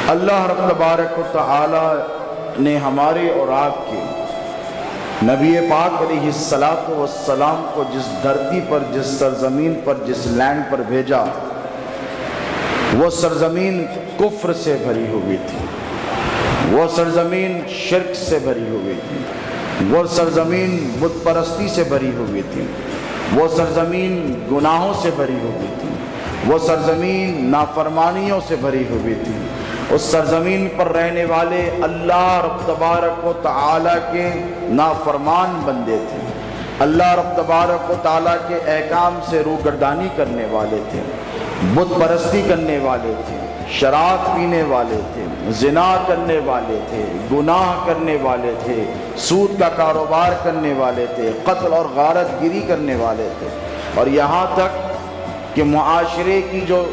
اللہ رب تبارک و تعالی نے ہمارے اور آپ کے نبی پاک علیہ السلام کو جس دھرتی پر، جس سرزمین پر، جس لینڈ پر بھیجا، وہ سرزمین کفر سے بھری ہوئی تھی، وہ سرزمین شرک سے بھری ہوئی تھی، وہ سرزمین بت پرستی سے بھری ہوئی تھی، وہ سرزمین گناہوں سے بھری ہوئی تھی، وہ سرزمین نافرمانیوں سے بھری ہوئی تھی۔ اس سرزمین پر رہنے والے اللہ رب تبارک و تعالیٰ کے نافرمان بندے تھے، اللہ رب تبارک و تعالیٰ کے احکام سے روگردانی کرنے والے تھے، بت پرستی کرنے والے تھے، شراب پینے والے تھے، زنا کرنے والے تھے، گناہ کرنے والے تھے، سود کا کاروبار کرنے والے تھے، قتل اور غارت گیری کرنے والے تھے، اور یہاں تک کہ معاشرے کی جو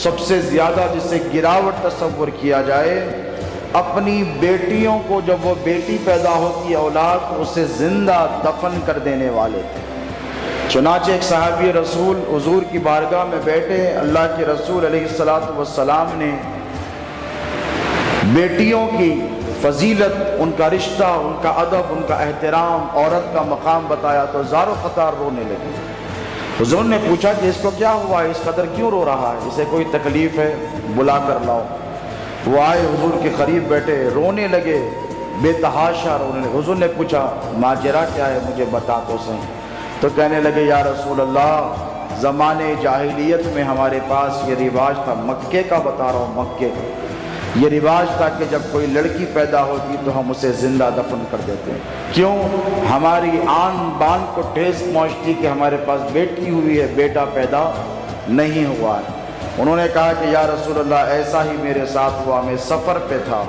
سب سے زیادہ جسے گراوٹ تصور کیا جائے، اپنی بیٹیوں کو جب وہ بیٹی پیدا ہوتی اولاد تو اسے زندہ دفن کر دینے والے تھے۔ چنانچہ ایک صحابی رسول حضور کی بارگاہ میں بیٹھے، اللہ کے رسول علیہ السلام نے بیٹیوں کی فضیلت، ان کا رشتہ، ان کا ادب، ان کا احترام، عورت کا مقام بتایا تو زار و قطار رونے لگے۔ حضور نے پوچھا کہ اس کو کیا ہوا ہے، اس قدر کیوں رو رہا ہے، اسے کوئی تکلیف ہے، بلا کر لاؤ۔ وہ آئے، حضور کے قریب بیٹھے، رونے لگے، بے تحاشا رونے لگے۔ حضور نے پوچھا ماجرا کیا ہے، مجھے بتا تو صحیح۔ تو کہنے لگے یا رسول اللہ، زمانے جاہلیت میں ہمارے پاس یہ رواج تھا، مکے کا بتا رہا ہوں، مکے کا یہ رواج تھا کہ جب کوئی لڑکی پیدا ہوتی تو ہم اسے زندہ دفن کر دیتے ہیں۔ کیوں؟ ہماری آن بان کو ٹھیس پہنچتی کہ ہمارے پاس بیٹی ہوئی ہے، بیٹا پیدا نہیں ہوا ہے۔ انہوں نے کہا کہ یا رسول اللہ ایسا ہی میرے ساتھ ہوا، میں سفر پہ تھا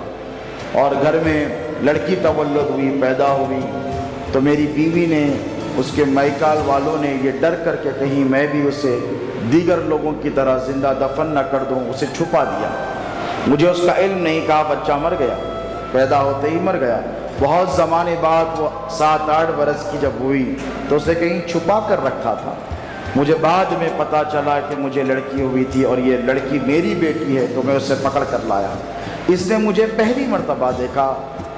اور گھر میں لڑکی تولد ہوئی، پیدا ہوئی، تو میری بیوی نے، اس کے مائیکال والوں نے یہ ڈر کر کے کہیں میں بھی اسے دیگر لوگوں کی طرح زندہ دفن نہ کر دوں، اسے چھپا دیا۔ مجھے اس کا علم نہیں، کہا بچہ مر گیا، پیدا ہوتے ہی مر گیا۔ بہت زمانے بعد وہ 7-8 برس کی جب ہوئی تو اسے کہیں چھپا کر رکھا تھا۔ مجھے بعد میں پتا چلا کہ مجھے لڑکی ہوئی تھی اور یہ لڑکی میری بیٹی ہے، تو میں اسے پکڑ کر لایا۔ اس نے مجھے پہلی مرتبہ دیکھا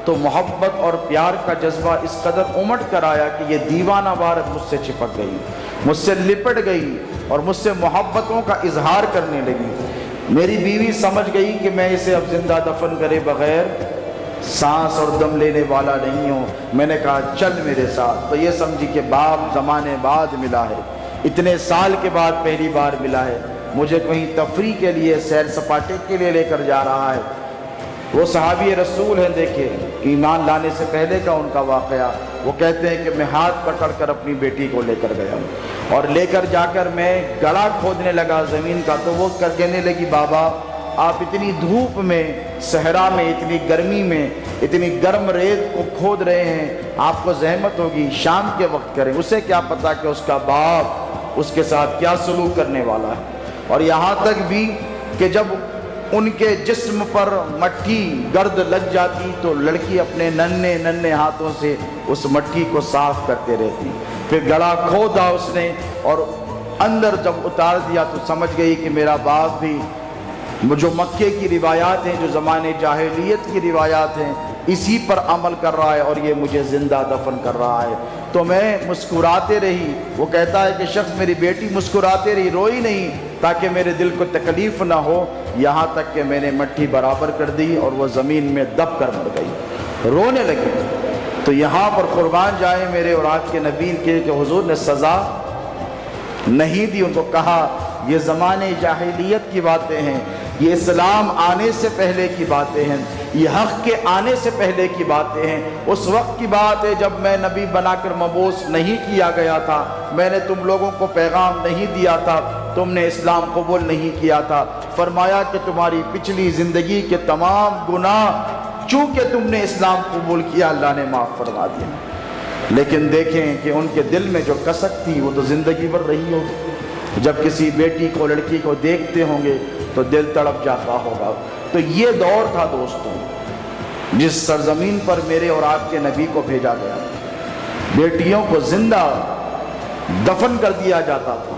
تو محبت اور پیار کا جذبہ اس قدر امٹ کر آیا کہ یہ دیوانہ وار مجھ سے چپک گئی، مجھ سے لپٹ گئی اور مجھ سے محبتوں کا اظہار کرنے لگی۔ میری بیوی سمجھ گئی کہ میں اسے اب زندہ دفن کرے بغیر سانس اور دم لینے والا نہیں ہوں۔ میں نے کہا چل میرے ساتھ، تو یہ سمجھی کہ باپ زمانے بعد ملا ہے، اتنے سال کے بعد پہلی بار ملا ہے، مجھے کہیں تفریح کے لیے، سیر سپاٹے کے لیے لے کر جا رہا ہے۔ وہ صحابی رسول ہیں، دیکھے ایمان لانے سے پہلے کا ان کا واقعہ۔ وہ کہتے ہیں کہ میں ہاتھ پکڑ کر اپنی بیٹی کو لے کر گیا اور لے کر جا کر میں گڑھا کھودنے لگا زمین کا، تو وہ کہنے لگی بابا آپ اتنی دھوپ میں، صحرا میں، اتنی گرمی میں، اتنی گرم ریت کو کھود رہے ہیں، آپ کو زحمت ہوگی، شام کے وقت کریں۔ اسے کیا پتا کہ اس کا باپ اس کے ساتھ کیا سلوک کرنے والا ہے۔ اور یہاں تک بھی کہ جب ان کے جسم پر مٹی گرد لگ جاتی تو لڑکی اپنے ننھے ہاتھوں سے اس مٹی کو صاف کرتے رہتی۔ پھر گڑھا کھودا اس نے اور اندر جب اتار دیا تو سمجھ گئی کہ میرا باپ بھی جو مکے کی روایات ہیں، جو زمانے جاہلیت کی روایات ہیں، اسی پر عمل کر رہا ہے اور یہ مجھے زندہ دفن کر رہا ہے۔ تو میں مسکراتے رہی۔ وہ کہتا ہے کہ شخص میری بیٹی مسکراتے رہی، روئی نہیں تاکہ میرے دل کو تکلیف نہ ہو، یہاں تک کہ میں نے مٹی برابر کر دی اور وہ زمین میں دب کر مر گئی، رونے لگی۔ تو یہاں پر قربان جائیں میرے اور آپ کے نبی کے کہ حضور نے سزا نہیں دی، ان کو کہا یہ زمانے جاہلیت کی باتیں ہیں، یہ اسلام آنے سے پہلے کی باتیں ہیں، یہ حق کے آنے سے پہلے کی باتیں ہیں۔ اس وقت کی بات ہے جب میں نبی بنا کر مبعوث نہیں کیا گیا تھا، میں نے تم لوگوں کو پیغام نہیں دیا تھا، تم نے اسلام قبول نہیں کیا تھا۔ فرمایا کہ تمہاری پچھلی زندگی کے تمام گناہ چونکہ تم نے اسلام قبول کیا اللہ نے معاف فرما دیا۔ لیکن دیکھیں کہ ان کے دل میں جو کسک تھی وہ تو زندگی بھر رہی ہوگی۔ جب کسی بیٹی کو، لڑکی کو دیکھتے ہوں گے تو دل تڑپ جاتا ہوگا۔ تو یہ دور تھا دوستوں جس سرزمین پر میرے اور آپ کے نبی کو بھیجا گیا، بیٹیوں کو زندہ دفن کر دیا جاتا تھا۔